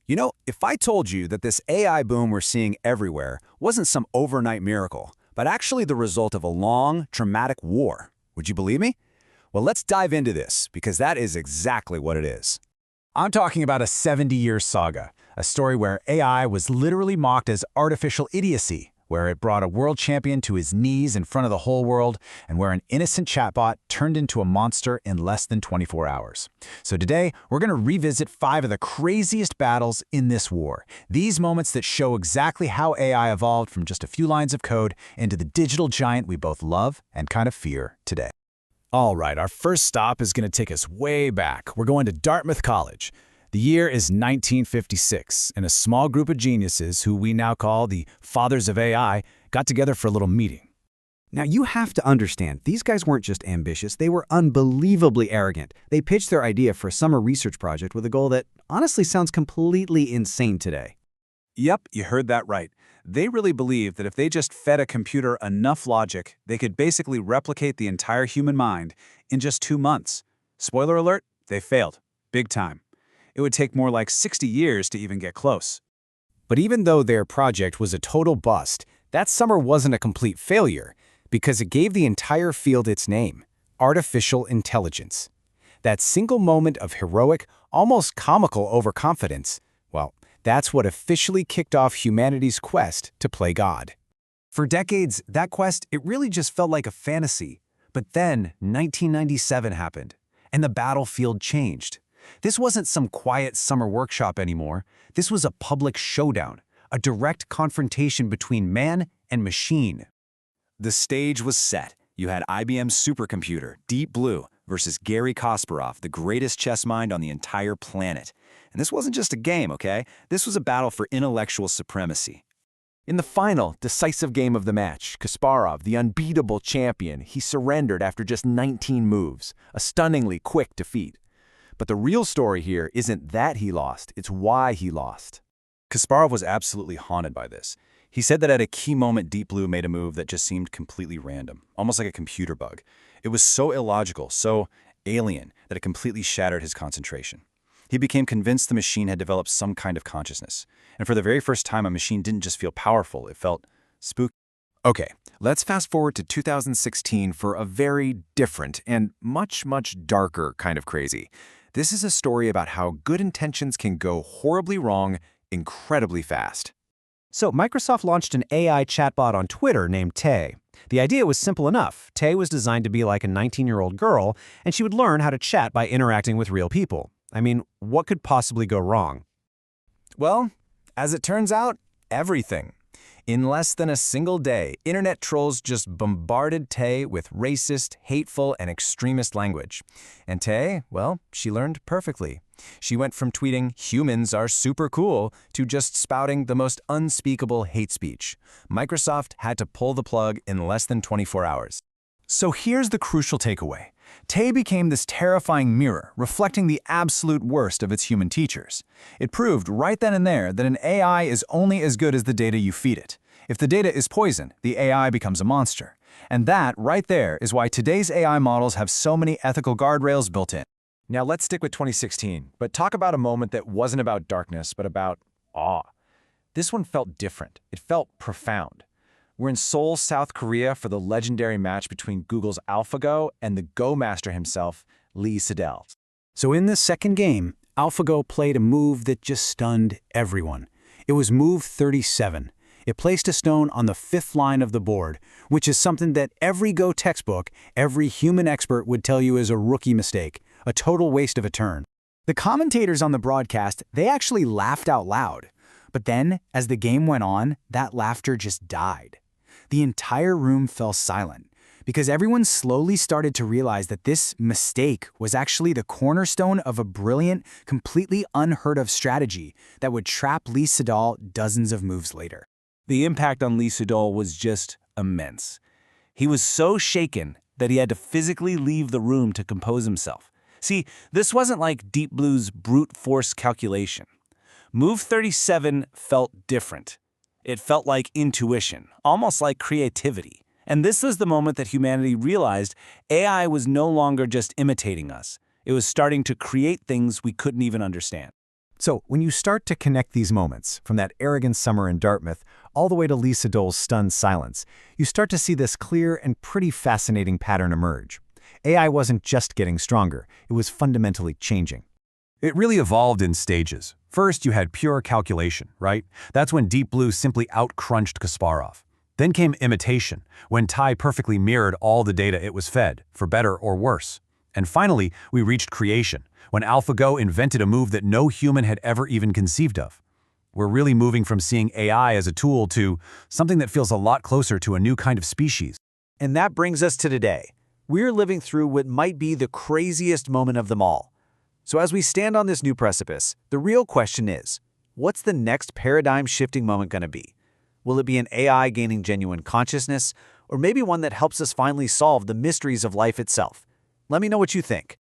You know, if I told you that this AI boom we're seeing everywhere wasn't some overnight miracle, but actually the result of a long, traumatic war, would you believe me? Well, let's dive into this, because that is exactly what it is. I'm talking about a 70-year saga, a story where AI was literally mocked as artificial idiocy, where it brought a world champion to his knees in front of the whole world, and where an innocent chatbot turned into a monster in less than 24 hours. So today, we're going to revisit 5 of the craziest battles in this war. These moments that show exactly how AI evolved from just a few lines of code into the digital giant we both love and kind of fear today. All right, our first stop is going to take us way back. We're going to Dartmouth College. The year is 1956, and a small group of geniuses, who we now call the Fathers of AI, got together for a little meeting. Now, you have to understand, these guys weren't just ambitious, they were unbelievably arrogant. They pitched their idea for a summer research project with a goal that honestly sounds completely insane today. Yep, you heard that right. They really believed that if they just fed a computer enough logic, they could basically replicate the entire human mind in just 2 months. Spoiler alert, they failed. Big time. It would take more like 60 years to even get close. But even though their project was a total bust, that summer wasn't a complete failure, because it gave the entire field its name: artificial intelligence. That single moment of heroic, almost comical overconfidence, well, that's what officially kicked off humanity's quest to play God. For decades, that quest, it really just felt like a fantasy. But then, 1997 happened, and the battlefield changed. This wasn't some quiet summer workshop anymore. This was a public showdown, a direct confrontation between man and machine. The stage was set. You had IBM's supercomputer, Deep Blue, versus Garry Kasparov, the greatest chess mind on the entire planet. And this wasn't just a game, okay? This was a battle for intellectual supremacy. In the final, decisive game of the match, Kasparov, the unbeatable champion, he surrendered after just 19 moves, a stunningly quick defeat. But the real story here isn't that he lost, it's why he lost. Kasparov was absolutely haunted by this. He said that at a key moment, Deep Blue made a move that just seemed completely random, almost like a computer bug. It was so illogical, so alien, that it completely shattered his concentration. He became convinced the machine had developed some kind of consciousness. And for the very first time, a machine didn't just feel powerful, it felt spooky. Okay, let's fast forward to 2016 for a very different and much darker kind of crazy. This is a story about how good intentions can go horribly wrong incredibly fast. So, Microsoft launched an AI chatbot on Twitter named Tay. The idea was simple enough. Tay was designed to be like a 19-year-old girl, and she would learn how to chat by interacting with real people. I mean, what could possibly go wrong? Well, as it turns out, everything. In less than a single day, internet trolls just bombarded Tay with racist, hateful, and extremist language. And Tay, well, she learned perfectly. She went from tweeting, "Humans are super cool," to just spouting the most unspeakable hate speech. Microsoft had to pull the plug in less than 24 hours. So here's the crucial takeaway. Tay became this terrifying mirror, reflecting the absolute worst of its human teachers. It proved right then and there that an AI is only as good as the data you feed it. If the data is poison, the AI becomes a monster. And that, right there, is why today's AI models have so many ethical guardrails built in. Now let's stick with 2016, but talk about a moment that wasn't about darkness, but about awe. This one felt different. It felt profound. We're in Seoul, South Korea for the legendary match between Google's AlphaGo and the Go master himself, Lee Sedol. So in this second game, AlphaGo played a move that just stunned everyone. It was move 37. It placed a stone on the 5th line of the board, which is something that every Go textbook, every human expert would tell you is a rookie mistake, a total waste of a turn. The commentators on the broadcast, they actually laughed out loud. But then, as the game went on, that laughter just died. The entire room fell silent, because everyone slowly started to realize that this mistake was actually the cornerstone of a brilliant, completely unheard of strategy that would trap Lee Sedol dozens of moves later. The impact on Lee Sedol was just immense. He was so shaken that he had to physically leave the room to compose himself. See, this wasn't like Deep Blue's brute force calculation. Move 37 felt different. It felt like intuition, almost like creativity. And this was the moment that humanity realized AI was no longer just imitating us. It was starting to create things we couldn't even understand. So, when you start to connect these moments, from that arrogant summer in Dartmouth all the way to Lisa Dole's stunned silence, you start to see this clear and pretty fascinating pattern emerge. AI wasn't just getting stronger, it was fundamentally changing. It really evolved in stages. First, you had pure calculation, right? That's when Deep Blue simply out-crunched Kasparov. Then came imitation, when Tai perfectly mirrored all the data it was fed, for better or worse. And finally, we reached creation, when AlphaGo invented a move that no human had ever even conceived of. We're really moving from seeing AI as a tool to something that feels a lot closer to a new kind of species. And that brings us to today. We're living through what might be the craziest moment of them all. So as we stand on this new precipice, the real question is, what's the next paradigm-shifting moment going to be? Will it be an AI gaining genuine consciousness, or maybe one that helps us finally solve the mysteries of life itself? Let me know what you think.